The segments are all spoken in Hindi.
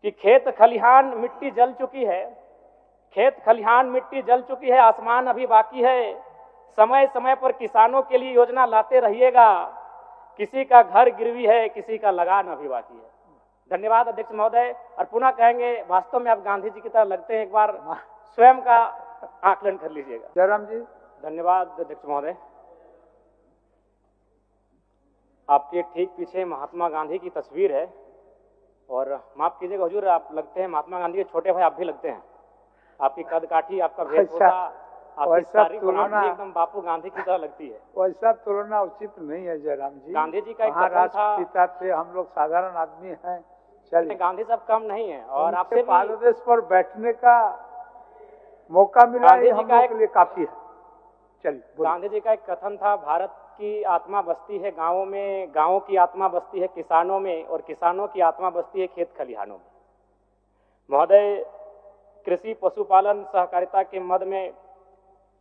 कि खेत खलिहान मिट्टी जल चुकी है, खेत खलिहान मिट्टी जल चुकी है, आसमान अभी बाकी है। समय समय पर किसानों के लिए योजना लाते रहिएगा, किसी का घर गिरवी है, किसी का लगान अभी बाकी है। धन्यवाद अध्यक्ष महोदय। और पुनः कहेंगे, वास्तव में आप गांधी जी की तरह लगते हैं, एक बार स्वयं का आकलन कर लीजिएगा। जयराम जी। धन्यवाद अध्यक्ष महोदय। आपके ठीक पीछे महात्मा गांधी की तस्वीर है, और माफ कीजिएगा हुजूर, आप लगते हैं महात्मा गांधी के छोटे भाई, आप भी लगते हैं। आपकी कद काठी, आपका वेशभूषा, आपकी शारीरिक बनावट भी एकदम बापू गांधी की तरह लगती है। वैसा तुलना उचित नहीं है जयराम जी। गांधी जी का एक कथन था, पिता थे, हम लोग साधारण आदमी हैं। चलिए, गांधी साहब कम नहीं है, और आपसे पाददेश पर बैठने का मौका मिला, ये हम लोग के लिए काफी है। चलिए, गांधी जी का एक कथन था, भारत की आत्मा बसती है गांवों में, गांवों की आत्मा बसती है किसानों में, और किसानों की आत्मा बसती है खेत खलिहानों में। महोदय, कृषि पशुपालन सहकारिता के मद में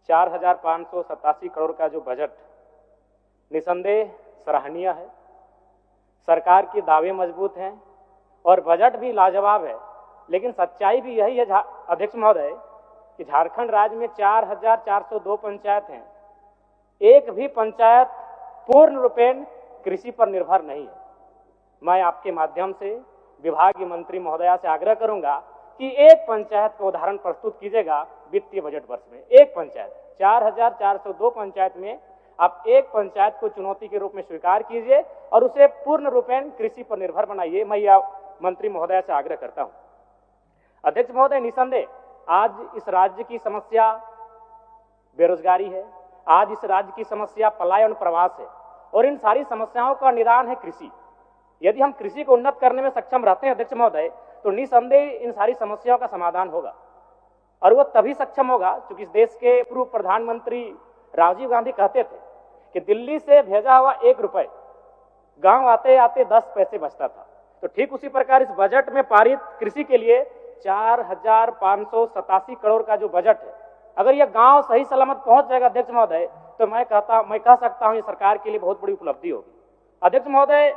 4,587 करोड़ का जो बजट निसंदेह सराहनीय है। सरकार के दावे मजबूत हैं और बजट भी लाजवाब है, लेकिन सच्चाई भी यही है अध्यक्ष महोदय कि झारखंड राज्य में 4,402 पंचायत हैं, एक भी पंचायत पूर्ण रूपेण कृषि पर निर्भर नहीं है। मैं आपके माध्यम से विभागीय मंत्री महोदया से आग्रह करूंगा कि एक पंचायत का उदाहरण प्रस्तुत कीजिएगा वित्तीय बजट वर्ष में। एक पंचायत, 4,402 पंचायत में आप एक पंचायत को चुनौती के रूप में स्वीकार कीजिए और उसे पूर्ण रूपेण कृषि पर निर्भर बनाइए। मैं यह मंत्री महोदया से आग्रह करता हूं। अध्यक्ष महोदय, निसंदेह आज इस राज्य की समस्या बेरोजगारी है, आज इस राज्य की समस्या पलायन प्रवास है, और इन सारी समस्याओं का निदान है कृषि। यदि हम कृषि को उन्नत करने में सक्षम रहते हैं अध्यक्ष महोदय, तो निसंदेह इन सारी समस्याओं का समाधान होगा, और वो तभी सक्षम होगा क्योंकि इस देश के पूर्व प्रधानमंत्री राजीव गांधी कहते थे कि दिल्ली से भेजा हुआ 1 रुपए गांव आते आते 10 पैसे बचता था। तो ठीक उसी प्रकार इस बजट में पारित कृषि के लिए 4,587 करोड़ का जो बजट है, अगर यह गांव सही सलामत पहुंच जाएगा अध्यक्ष महोदय, तो मैं कह सकता हूं ये सरकार के लिए बहुत बड़ी उपलब्धि होगी। अध्यक्ष महोदय,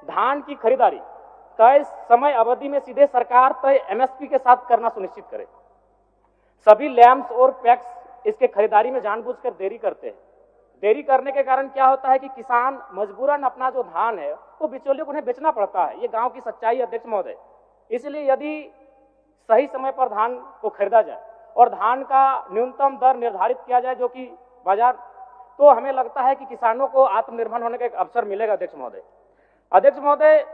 धान की खरीदारी तय समय अवधि में सीधे सरकार तय एमएसपी के साथ करना सुनिश्चित करे। सभी लैम्स और पैक्स इसके खरीदारी में जानबूझकर देरी करते हैं। देरी करने के कारण क्या होता है कि किसान मजबूरन अपना जो धान है वो बिचौलियों को उन्हें बेचना पड़ता है। ये गांव की सच्चाई है अध्यक्ष महोदय। इसलिए यदि सही समय पर धान को खरीदा जाए और धान का न्यूनतम दर निर्धारित किया जाए जो कि बाजार, तो हमें लगता है कि किसानों को आत्मनिर्भर होने का एक अवसर मिलेगा अध्यक्ष महोदय। अध्यक्ष महोदय,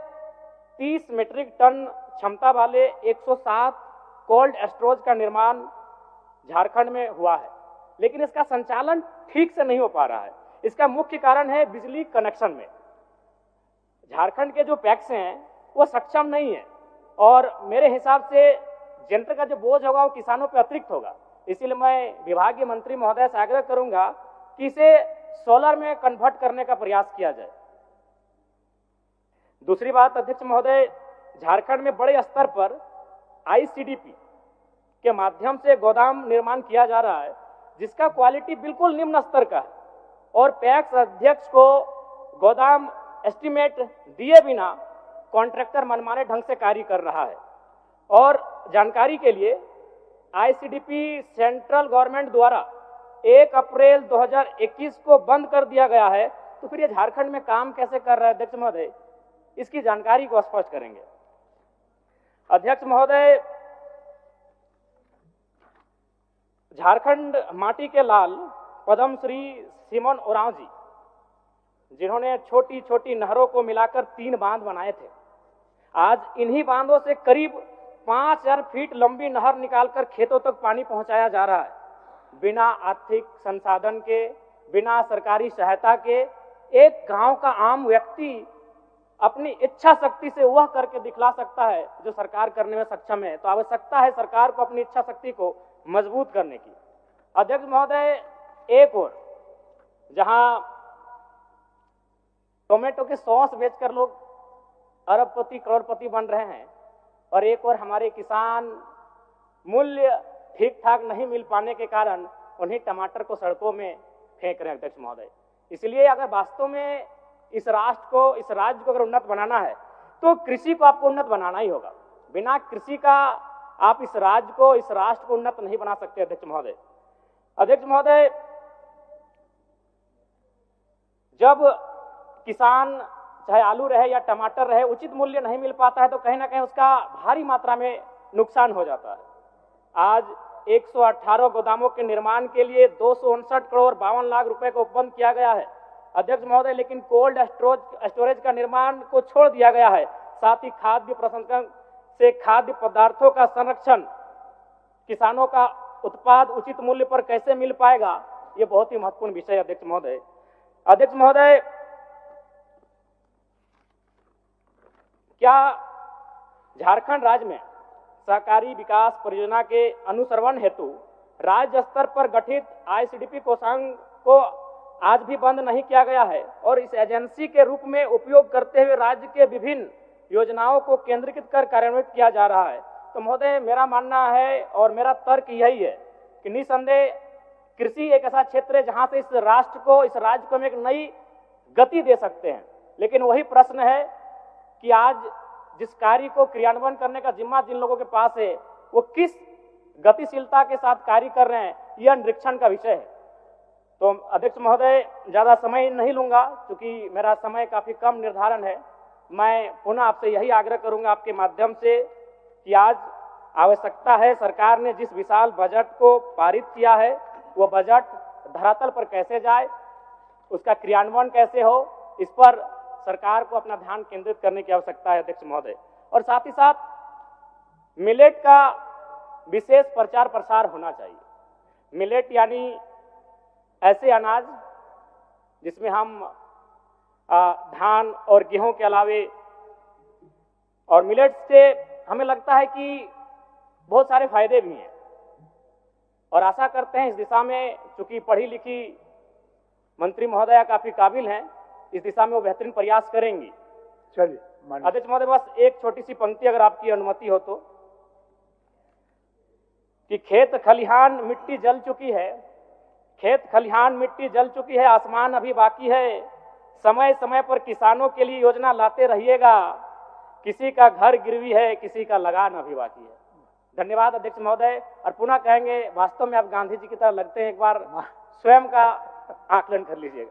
30 मीट्रिक टन क्षमता वाले 107 कोल्ड स्टोरेज का निर्माण झारखंड में हुआ है, लेकिन इसका संचालन ठीक से नहीं हो पा रहा है। इसका मुख्य कारण है बिजली कनेक्शन में। झारखंड के जो पैक्स हैं वो सक्षम नहीं है, और मेरे हिसाब से जनता का जो बोझ होगा वो किसानों पर अतिरिक्त होगा। इसीलिए मैं विभागीय मंत्री महोदय से आग्रह करूंगा कि इसे सोलर में कन्वर्ट करने का प्रयास किया जाए। दूसरी बात अध्यक्ष महोदय, झारखंड में बड़े स्तर पर आईसीडीपी के माध्यम से गोदाम निर्माण किया जा रहा है, जिसका क्वालिटी बिल्कुल निम्न स्तर का है, और पैक्स अध्यक्ष को गोदाम एस्टीमेट दिए बिना कॉन्ट्रैक्टर मनमाने ढंग से कार्य कर रहा है। और जानकारी के लिए, आईसीडीपी सेंट्रल गवर्नमेंट द्वारा 1 अप्रैल 2021 को बंद कर दिया गया है, तो फिर ये झारखंड में काम कैसे कर रहा है अध्यक्ष महोदय, इसकी जानकारी को स्पष्ट करेंगे। अध्यक्ष महोदय, झारखंड माटी के लाल पद्मश्री सिमोन ओरांव जी, जिन्होंने छोटी छोटी नहरों को मिलाकर 3 बांध बनाए थे, आज इन्हीं बांधों से करीब 5,000 फीट लंबी नहर निकालकर खेतों तक पानी पहुंचाया जा रहा है। बिना आर्थिक संसाधन के, बिना सरकारी सहायता के, एक गांव का आम व्यक्ति अपनी इच्छा शक्ति से वह करके दिखला सकता है जो सरकार करने में सक्षम है। तो आवश्यकता है सरकार को अपनी इच्छा शक्ति को मजबूत करने की। अध्यक्ष महोदय, एक और जहां टोमेटो के सॉस बेचकर लोग अरबपति करोड़पति बन रहे हैं, और एक और हमारे किसान मूल्य ठीक ठाक नहीं मिल पाने के कारण उन्हीं टमाटर को सड़कों में फेंक रहे हैं अध्यक्ष महोदय। इसलिए अगर वास्तव में इस राष्ट्र को, इस राज्य को अगर उन्नत बनाना है तो कृषि को आपको उन्नत बनाना ही होगा। बिना कृषि का आप इस राज्य को, इस राष्ट्र को उन्नत नहीं बना सकते। अध्यक्ष महोदय, अध्यक्ष महोदय, जब किसान चाहे आलू रहे या टमाटर रहे उचित मूल्य नहीं मिल पाता है तो कहीं ना कहीं उसका भारी मात्रा में नुकसान हो जाता है। आज 118 गोदामों के निर्माण के लिए 259 करोड़ 52 लाख रुपए को उपबंध किया गया है अध्यक्ष महोदय, लेकिन कोल्ड स्टोरेज का निर्माण को छोड़ दिया गया है। साथ ही खाद्य प्रसंस्करण से खाद्य पदार्थों का संरक्षण, किसानों का उत्पाद उचित मूल्य पर कैसे मिल पाएगा, ये बहुत ही महत्वपूर्ण विषय है अध्यक्ष महोदय। अध्यक्ष महोदय, क्या झारखंड राज्य में सहकारी विकास परियोजना के अनुश्रवण हेतु राज्य स्तर पर गठित आईसीडीपी कोषांग को आज भी बंद नहीं किया गया है और इस एजेंसी के रूप में उपयोग करते हुए राज्य के विभिन्न योजनाओं को केंद्रीकृत कर कार्यान्वित किया जा रहा है? तो महोदय, मेरा मानना है और मेरा तर्क यही है कि निसंदेह कृषि एक ऐसा क्षेत्र है जहां से इस राष्ट्र को, इस राज्य को हम एक नई गति दे सकते हैं। लेकिन वही प्रश्न है कि आज जिस कार्य को क्रियान्वयन करने का जिम्मा जिन लोगों के पास है वो किस गतिशीलता के साथ कार्य कर रहे हैं, यह निरीक्षण का विषय है। तो अध्यक्ष महोदय, ज्यादा समय नहीं लूंगा क्योंकि मेरा समय काफी कम निर्धारण है। मैं पुनः आपसे यही आग्रह करूंगा आपके माध्यम से कि आज आवश्यकता है, सरकार ने जिस विशाल बजट को पारित किया है वो बजट धरातल पर कैसे जाए, उसका क्रियान्वयन कैसे हो, इस पर सरकार को अपना ध्यान केंद्रित करने की आवश्यकता है अध्यक्ष महोदय। और साथ ही साथ मिलेट का विशेष प्रचार प्रसार होना चाहिए। मिलेट यानी ऐसे अनाज जिसमें हम धान और गेहूं के अलावे, और मिलेट से हमें लगता है कि बहुत सारे फायदे भी हैं और आशा करते हैं इस दिशा में, चूंकि पढ़ी लिखी मंत्री महोदया काफी काबिल हैं, इस दिशा में वो बेहतरीन प्रयास करेंगी। चलिए अध्यक्ष महोदय, बस एक छोटी सी पंक्ति अगर आपकी अनुमति हो तो, कि खेत खलिहान मिट्टी जल चुकी है, खेत खलिहान मिट्टी जल चुकी है, आसमान अभी बाकी है, समय समय पर किसानों के लिए योजना लाते रहिएगा, किसी का घर गिरवी है, किसी का लगान अभी बाकी है। धन्यवाद अध्यक्ष महोदय। और पुनः कहेंगे, वास्तव में आप गांधी जी की तरह लगते हैं, एक बार स्वयं का आकलन कर लीजिएगा।